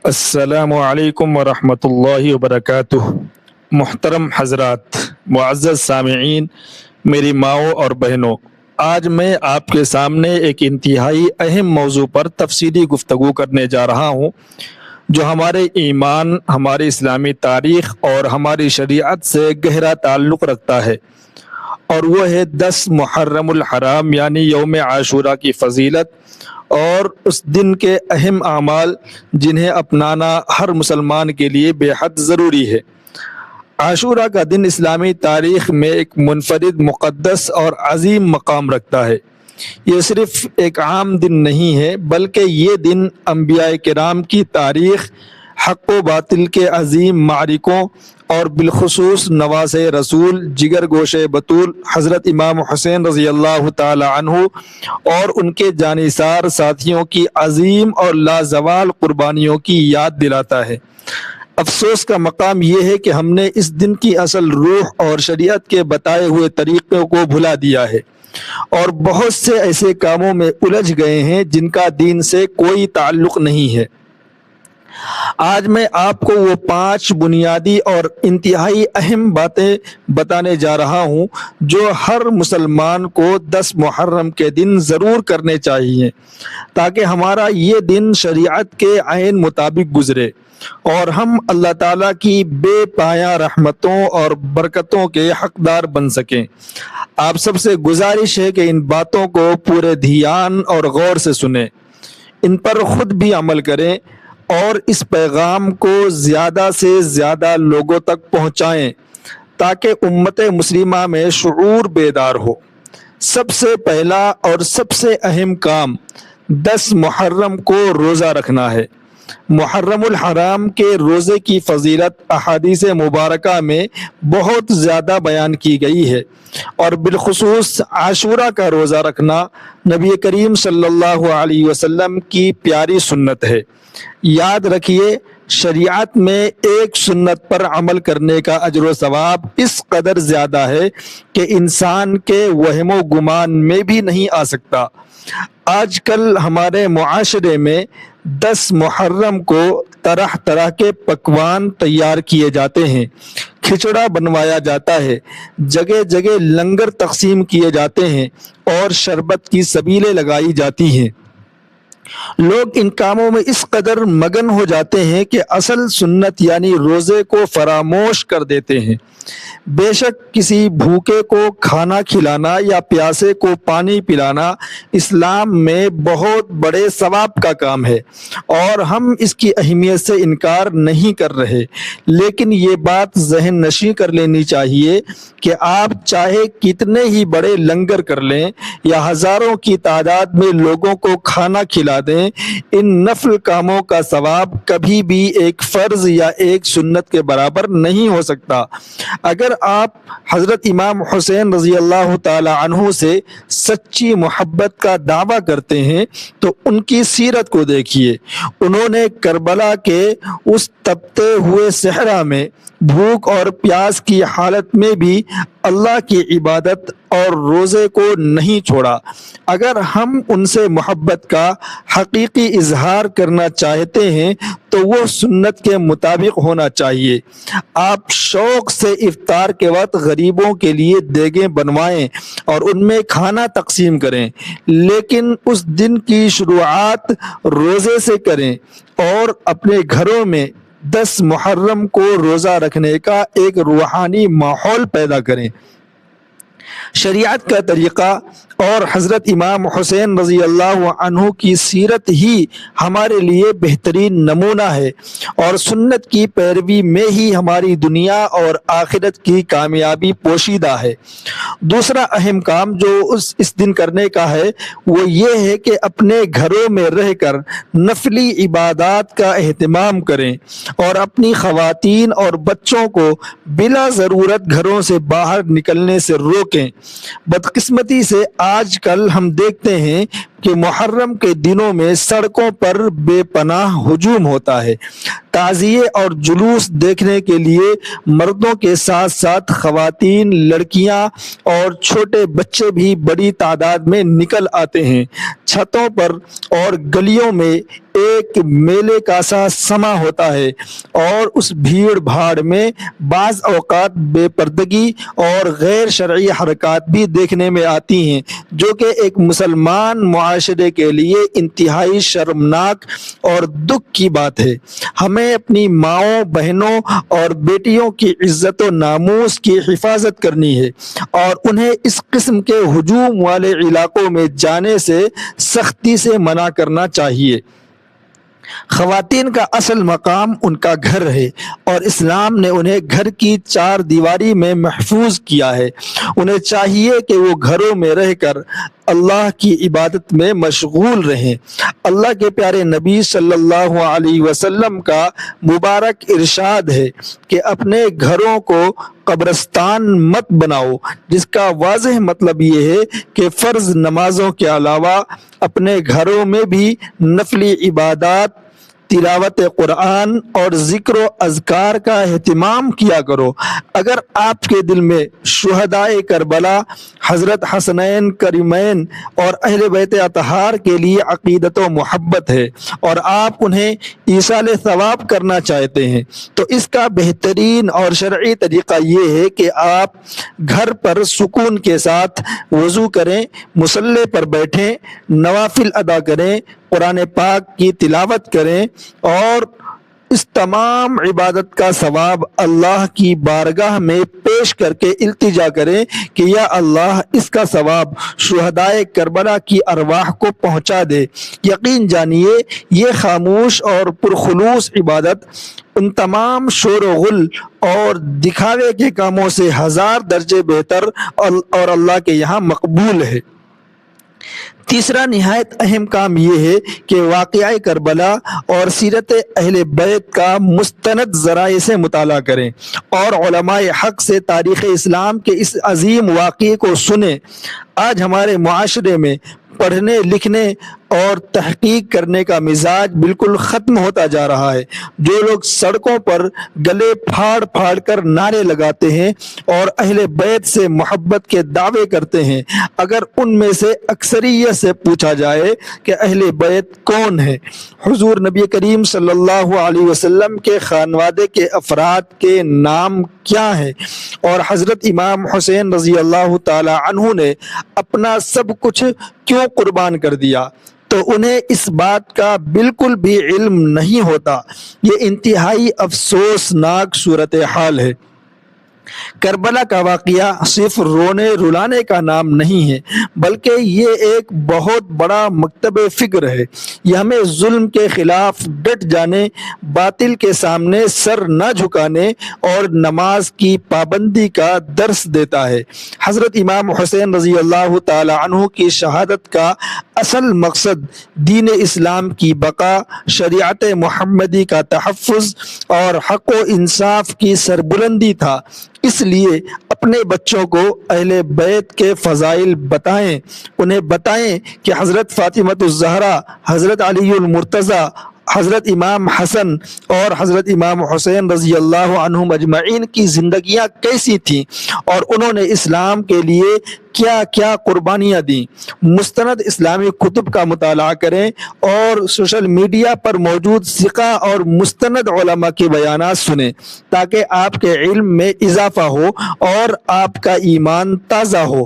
السلام علیکم ورحمۃ اللہ وبرکاتہ۔ محترم حضرات، معزز سامعین، میری ماؤں اور بہنوں، آج میں آپ کے سامنے ایک انتہائی اہم موضوع پر تفصیلی گفتگو کرنے جا رہا ہوں جو ہمارے ایمان، ہماری اسلامی تاریخ اور ہماری شریعت سے گہرا تعلق رکھتا ہے، اور وہ ہے 10 محرم الحرام یعنی یوم عاشورہ کی فضیلت اور اس دن کے اہم اعمال جنہیں اپنانا ہر مسلمان کے لیے بے حد ضروری ہے۔ عاشورہ کا دن اسلامی تاریخ میں ایک منفرد، مقدس اور عظیم مقام رکھتا ہے۔ یہ صرف ایک عام دن نہیں ہے، بلکہ یہ دن انبیاء کرام کی تاریخ، حق و باطل کے عظیم معرکوں اور بالخصوص نواز رسول، جگر گوشہ بطول حضرت امام حسین رضی اللہ تعالی عنہ اور ان کے جانثار ساتھیوں کی عظیم اور لازوال قربانیوں کی یاد دلاتا ہے۔ افسوس کا مقام یہ ہے کہ ہم نے اس دن کی اصل روح اور شریعت کے بتائے ہوئے طریقوں کو بھلا دیا ہے اور بہت سے ایسے کاموں میں الجھ گئے ہیں جن کا دین سے کوئی تعلق نہیں ہے۔ آج میں آپ کو وہ 5 بنیادی اور انتہائی اہم باتیں بتانے جا رہا ہوں جو ہر مسلمان کو 10 محرم کے دن ضرور کرنے چاہیے تاکہ ہمارا یہ دن شریعت کے عین مطابق گزرے اور ہم اللہ تعالیٰ کی بے پایہ رحمتوں اور برکتوں کے حقدار بن سکیں۔ آپ سب سے گزارش ہے کہ ان باتوں کو پورے دھیان اور غور سے سنیں، ان پر خود بھی عمل کریں اور اس پیغام کو زیادہ سے زیادہ لوگوں تک پہنچائیں تاکہ امت مسلمہ میں شعور بیدار ہو۔ سب سے پہلا اور سب سے اہم کام 10 محرم کو روزہ رکھنا ہے۔ محرم الحرام کے روزے کی فضیلت احادیث مبارکہ میں بہت زیادہ بیان کی گئی ہے، اور بالخصوص عاشورہ کا روزہ رکھنا نبی کریم صلی اللہ علیہ وسلم کی پیاری سنت ہے۔ یاد رکھیے، شریعت میں ایک سنت پر عمل کرنے کا اجر و ثواب اس قدر زیادہ ہے کہ انسان کے وہم و گمان میں بھی نہیں آ سکتا۔ آج کل ہمارے معاشرے میں 10 محرم کو طرح طرح کے پکوان تیار کیے جاتے ہیں، کھچڑا بنوایا جاتا ہے، جگہ جگہ لنگر تقسیم کیے جاتے ہیں اور شربت کی سبیلیں لگائی جاتی ہیں۔ لوگ ان کاموں میں اس قدر مگن ہو جاتے ہیں کہ اصل سنت یعنی روزے کو فراموش کر دیتے ہیں۔ بے شک کسی بھوکے کو کھانا کھلانا یا پیاسے کو پانی پلانا اسلام میں بہت بڑے ثواب کا کام ہے اور ہم اس کی اہمیت سے انکار نہیں کر رہے، لیکن یہ بات ذہن نشیں کر لینی چاہیے کہ آپ چاہے کتنے ہی بڑے لنگر کر لیں یا ہزاروں کی تعداد میں لوگوں کو کھانا کھلا دیں، ان نفل کاموں کا ثواب کبھی بھی ایک فرض یا ایک سنت کے برابر نہیں ہو سکتا۔ اگر آپ حضرت امام حسین رضی اللہ تعالی عنہ سے سچی محبت کا دعویٰ کرتے ہیں تو ان کی سیرت کو دیکھیے۔ انہوں نے کربلا کے اس تپتے ہوئے صحرا میں بھوک اور پیاس کی حالت میں بھی اللہ کی عبادت اور روزے کو نہیں چھوڑا۔ اگر ہم ان سے محبت کا حقیقی اظہار کرنا چاہتے ہیں تو وہ سنت کے مطابق ہونا چاہیے۔ آپ شوق سے افطار کے وقت غریبوں کے لیے دیگیں بنوائیں اور ان میں کھانا تقسیم کریں، لیکن اس دن کی شروعات روزے سے کریں اور اپنے گھروں میں 10 محرم کو روزہ رکھنے کا ایک روحانی ماحول پیدا کریں۔ شریعت کا طریقہ اور حضرت امام حسین رضی اللہ عنہ کی سیرت ہی ہمارے لیے بہترین نمونہ ہے، اور سنت کی پیروی میں ہی ہماری دنیا اور آخرت کی کامیابی پوشیدہ ہے۔ دوسرا اہم کام جو اس دن کرنے کا ہے وہ یہ ہے کہ اپنے گھروں میں رہ کر نفلی عبادات کا اہتمام کریں اور اپنی خواتین اور بچوں کو بلا ضرورت گھروں سے باہر نکلنے سے روکیں۔ بدقسمتی سے آج کل ہم دیکھتے ہیں کہ کہ محرم کے دنوں میں سڑکوں پر بے پناہ ہجوم ہوتا ہے۔ تعزیے اور جلوس دیکھنے کے لیے مردوں کے ساتھ ساتھ خواتین، لڑکیاں اور چھوٹے بچے بھی بڑی تعداد میں نکل آتے ہیں۔ چھتوں پر اور گلیوں میں ایک میلے کا سا سما ہوتا ہے، اور اس بھیڑ بھاڑ میں بعض اوقات بے پردگی اور غیر شرعی حرکات بھی دیکھنے میں آتی ہیں، جو کہ ایک مسلمان معاشرے کے لیے انتہائی شرمناک اور دکھ کی بات ہے۔ ہمیں اپنی ماؤں، بہنوں اور بیٹیوں کی عزت و ناموس کی حفاظت کرنی ہے اور انہیں اس قسم کے ہجوم والے علاقوں میں جانے سے سختی سے منع کرنا چاہیے۔ خواتین کا اصل مقام ان کا گھر ہے، اور اسلام نے انہیں گھر کی چار دیواری میں محفوظ کیا ہے۔ انہیں چاہیے کہ وہ گھروں میں رہ کر اللہ کی عبادت میں مشغول رہیں۔ اللہ کے پیارے نبی صلی اللہ علیہ وسلم کا مبارک ارشاد ہے کہ اپنے گھروں کو قبرستان مت بناؤ، جس کا واضح مطلب یہ ہے کہ فرض نمازوں کے علاوہ اپنے گھروں میں بھی نفلی عبادات، تلاوت قرآن اور ذکر و اذکار کا اہتمام کیا کرو۔ اگر آپ کے دل میں شہدائے کربلا، حضرت حسنین کریمین اور اہل بیت اطہار کے لیے عقیدت و محبت ہے اور آپ انہیں ایصال ثواب کرنا چاہتے ہیں، تو اس کا بہترین اور شرعی طریقہ یہ ہے کہ آپ گھر پر سکون کے ساتھ وضو کریں، مصلی پر بیٹھیں، نوافل ادا کریں، قرآن پاک کی تلاوت کریں اور اس تمام عبادت کا ثواب اللہ کی بارگاہ میں پیش کر کے التجا کریں کہ یا اللہ اس کا ثواب شہدائے کربلا کی ارواح کو پہنچا دے۔ یقین جانیے یہ خاموش اور پرخلوص عبادت ان تمام شور و غل اور دکھاوے کے کاموں سے ہزار درجے بہتر اور اللہ کے یہاں مقبول ہے۔ تیسرا نہایت اہم کام یہ ہے کہ واقعہ کربلا اور سیرت اہل بیت کا مستند ذرائع سے مطالعہ کریں اور علماء حق سے تاریخ اسلام کے اس عظیم واقعے کو سنیں۔ آج ہمارے معاشرے میں پڑھنے، لکھنے اور تحقیق کرنے کا مزاج بالکل ختم ہوتا جا رہا ہے۔ جو لوگ سڑکوں پر گلے پھاڑ پھاڑ کر نعرے لگاتے ہیں اور اہل بیت سے محبت کے دعوے کرتے ہیں، اگر ان میں سے اکثریت سے پوچھا جائے کہ اہل بیت کون ہے، حضور نبی کریم صلی اللہ علیہ وسلم کے خانوادے کے افراد کے نام کیا ہیں اور حضرت امام حسین رضی اللہ تعالی عنہ نے اپنا سب کچھ کیوں قربان کر دیا، تو انہیں اس بات کا بالکل بھی علم نہیں ہوتا۔ یہ انتہائی افسوسناک صورتحال ہے۔ کربلا کا واقعہ صرف رونے رلانے کا نام نہیں ہے، بلکہ یہ ایک بہت بڑا مکتب فکر ہے۔ یہ ہمیں ظلم کے خلاف ڈٹ جانے، باطل کے سامنے سر نہ جھکانے اور نماز کی پابندی کا درس دیتا ہے۔ حضرت امام حسین رضی اللہ تعالی عنہ کی شہادت کا اصل مقصد دین اسلام کی بقا، شریعت محمدی کا تحفظ اور حق و انصاف کی سربلندی تھا۔ اس لیے اپنے بچوں کو اہل بیت کے فضائل بتائیں، انہیں بتائیں کہ حضرت فاطمہ الزہرا، حضرت علی المرتضی، حضرت امام حسن اور حضرت امام حسین رضی اللہ عنہم اجمعین کی زندگیاں کیسی تھیں اور انہوں نے اسلام کے لیے کیا کیا قربانیاں دیں۔ مستند اسلامی کتب کا مطالعہ کریں اور سوشل میڈیا پر موجود ثقہ اور مستند علماء کے بیانات سنیں تاکہ آپ کے علم میں اضافہ ہو اور آپ کا ایمان تازہ ہو۔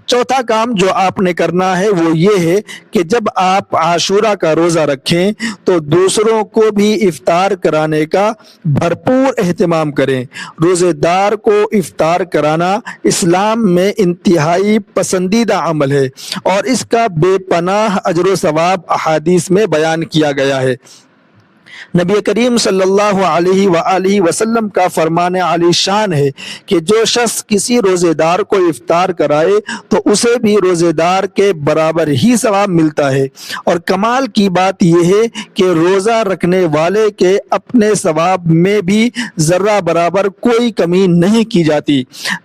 چوتھا کام جو آپ نے کرنا ہے وہ یہ ہے کہ جب آپ عاشورہ کا روزہ رکھیں تو دوسروں کو بھی افطار کرانے کا بھرپور اہتمام کریں۔ روزے دار کو افطار کرانا اسلام میں انتہائی پسندیدہ عمل ہے اور اس کا بے پناہ اجر و ثواب احادیث میں بیان کیا گیا ہے۔ نبی کریم صلی اللہ علیہ وآلہ وسلم کا فرمان عالی شان ہے کہ جو شخص کسی روزے دار کو افطار کرائے تو اسے بھی روزے دار کے برابر ہی ثواب ملتا ہے، اور کمال کی بات یہ ہے کہ روزہ رکھنے والے کے اپنے ثواب میں بھی ذرہ برابر کوئی کمی نہیں کی جاتی۔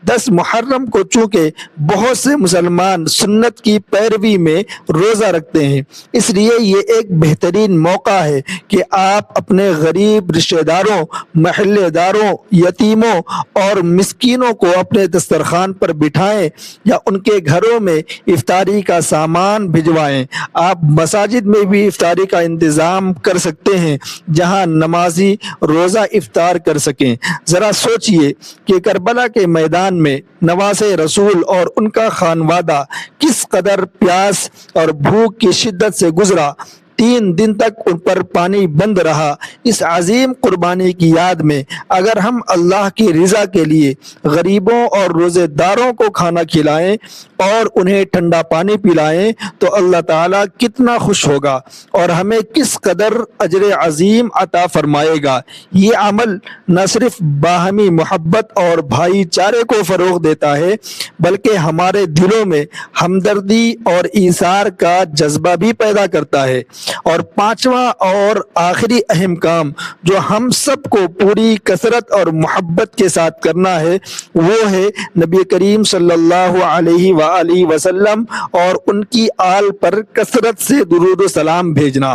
10 محرم کو چونکہ بہت سے مسلمان سنت کی پیروی میں روزہ رکھتے ہیں، اس لیے یہ ایک بہترین موقع ہے کہ آپ اپنے غریب رشتہ داروں، محلے داروں، یتیموں اور مسکینوں کو اپنے دسترخوان پر بٹھائیں یا ان کے گھروں میں افطاری کا سامان بھجوائیں۔ آپ مساجد میں بھی افطاری کا انتظام کر سکتے ہیں جہاں نمازی روزہ افطار کر سکیں۔ ذرا سوچئے کہ کربلا کے میدان میں نواسے رسول اور ان کا خانوادہ کس قدر پیاس اور بھوک کی شدت سے گزرا، 3 دن تک ان پر پانی بند رہا۔ اس عظیم قربانی کی یاد میں اگر ہم اللہ کی رضا کے لیے غریبوں اور روزے داروں کو کھانا کھلائیں اور انہیں ٹھنڈا پانی پلائیں تو اللہ تعالیٰ کتنا خوش ہوگا اور ہمیں کس قدر اجر عظیم عطا فرمائے گا۔ یہ عمل نہ صرف باہمی محبت اور بھائی چارے کو فروغ دیتا ہے بلکہ ہمارے دلوں میں ہمدردی اور ایثار کا جذبہ بھی پیدا کرتا ہے۔ اور 5واں اور آخری اہم کام جو ہم سب کو پوری کثرت اور محبت کے ساتھ کرنا ہے وہ ہے نبی کریم صلی اللہ علیہ وآلہ وسلم اور ان کی آل پر کثرت سے درود و سلام بھیجنا۔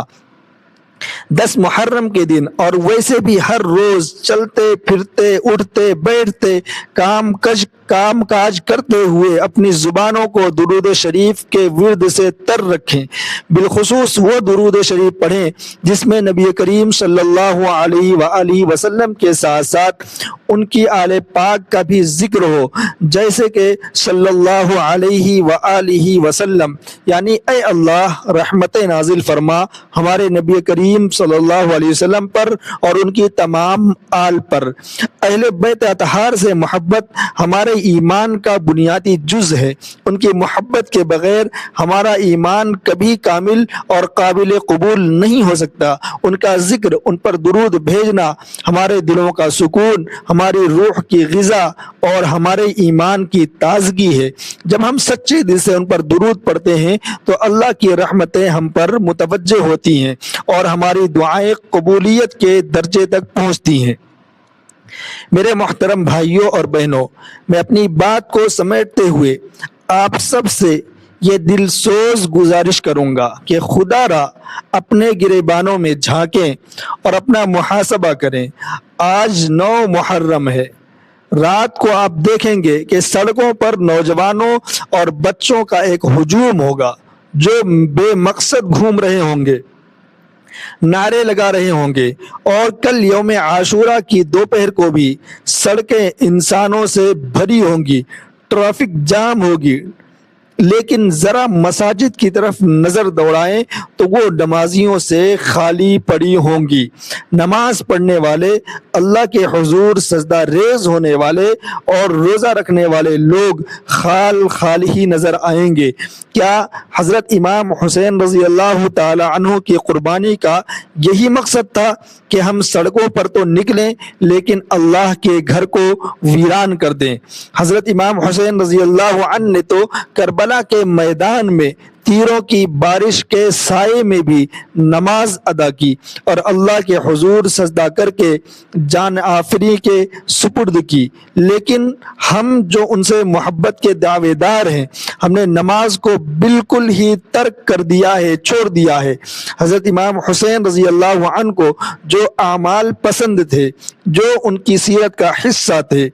10 محرم کے دن اور ویسے بھی ہر روز چلتے پھرتے اٹھتے بیٹھتے کام کاج کرتے ہوئے اپنی زبانوں کو درود شریف کے ورد سے تر رکھیں۔ بالخصوص وہ درود شریف پڑھیں جس میں نبی کریم صلی اللہ علیہ وآلہ وسلم کے ساتھ ساتھ ان کی آل پاک کا بھی ذکر ہو، جیسے کہ صلی اللہ علیہ وآلہ وسلم، یعنی اے اللہ رحمت نازل فرما ہمارے نبی کریم صلی اللہ علیہ وسلم پر اور ان کی تمام آل پر۔ اہل بیت اطہار سے محبت ہمارے ایمان کا بنیادی جز ہے۔ ان کی محبت کے بغیر ہمارا ایمان کبھی کامل اور قابل قبول نہیں ہو سکتا۔ ان کا ذکر، ان پر درود بھیجنا ہمارے دلوں کا سکون، ہماری روح کی غذا اور ہمارے ایمان کی تازگی ہے۔ جب ہم سچے دل سے ان پر درود پڑھتے ہیں تو اللہ کی رحمتیں ہم پر متوجہ ہوتی ہیں اور ہماری دعائیں قبولیت کے درجے تک پہنچتی ہیں۔ میرے محترم بھائیوں اور بہنوں، میں اپنی بات کو سمیٹتے ہوئے آپ سب سے یہ دل سوز گزارش کروں گا کہ خدا را اپنے گریبانوں میں جھانکیں اور اپنا محاسبہ کریں۔ آج 9 محرم ہے۔ رات کو آپ دیکھیں گے کہ سڑکوں پر نوجوانوں اور بچوں کا ایک ہجوم ہوگا جو بے مقصد گھوم رہے ہوں گے، نعرے لگا رہے ہوں گے، اور کل یوم عاشورہ کی دوپہر کو بھی سڑکیں انسانوں سے بھری ہوں گی، ٹریفک جام ہوگی، لیکن ذرا مساجد کی طرف نظر دوڑائیں تو وہ نمازیوں سے خالی پڑی ہوں گی۔ نماز پڑھنے والے، اللہ کے حضور سجدہ ریز ہونے والے اور روزہ رکھنے والے لوگ خال ہی نظر آئیں گے۔ کیا حضرت امام حسین رضی اللہ تعالی عنہ کی قربانی کا یہی مقصد تھا کہ ہم سڑکوں پر تو نکلیں لیکن اللہ کے گھر کو ویران کر دیں؟ حضرت امام حسین رضی اللہ عنہ نے تو کربلا کے میدان میں تیروں کی بارش کے سائے میں بھی نماز ادا کی اور اللہ کے حضور سجدہ کر کے جان آفری کے سپرد کی، لیکن ہم جو ان سے محبت کے دعوے دار ہیں ہم نے نماز کو بالکل ہی ترک کر دیا ہے، چھوڑ دیا ہے۔ حضرت امام حسین رضی اللہ عنہ کو جو اعمال پسند تھے، جو ان کی سیرت کا حصہ تھے،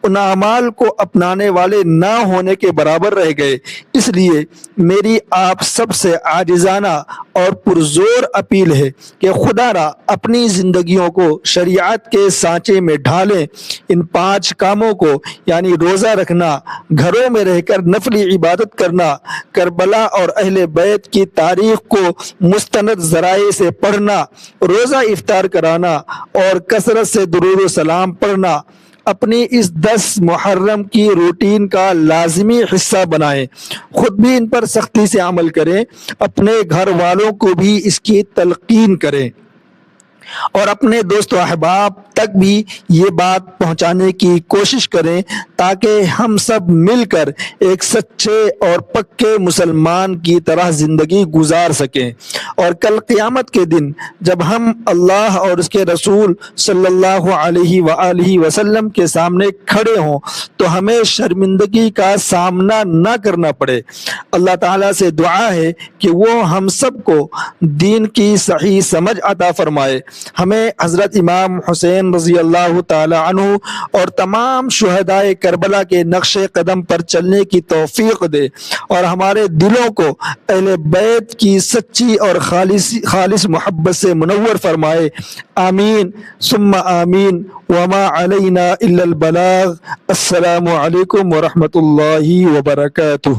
ان اعمال کو اپنانے والے نہ ہونے کے برابر رہ گئے۔ اس لیے میری آپ سب سے عاجزانہ اور پرزور اپیل ہے کہ خدا را اپنی زندگیوں کو شریعت کے سانچے میں ڈھالیں۔ ان 5 کاموں کو یعنی روزہ رکھنا، گھروں میں رہ کر نفلی عبادت کرنا، کربلا اور اہل بیت کی تاریخ کو مستند ذرائع سے پڑھنا، روزہ افطار کرانا اور کثرت سے درود و سلام پڑھنا اپنی اس 10 محرم کی روٹین کا لازمی حصہ بنائیں۔ خود بھی ان پر سختی سے عمل کریں، اپنے گھر والوں کو بھی اس کی تلقین کریں۔ اور اپنے دوست و احباب تک بھی یہ بات پہنچانے کی کوشش کریں تاکہ ہم سب مل کر ایک سچے اور پکے مسلمان کی طرح زندگی گزار سکیں، اور کل قیامت کے دن جب ہم اللہ اور اس کے رسول صلی اللہ علیہ وآلہ وسلم کے سامنے کھڑے ہوں تو ہمیں شرمندگی کا سامنا نہ کرنا پڑے۔ اللہ تعالیٰ سے دعا ہے کہ وہ ہم سب کو دین کی صحیح سمجھ عطا فرمائے، ہمیں حضرت امام حسین رضی اللہ تعالی عنہ اور تمام شہدائے کربلا کے نقش قدم پر چلنے کی توفیق دے، اور ہمارے دلوں کو اہل بیت کی سچی اور خالص محبت سے منور فرمائے، آمین ثم آمین، وما علینا الا البلاغ۔ السلام علیکم ورحمۃ اللہ وبرکاتہ۔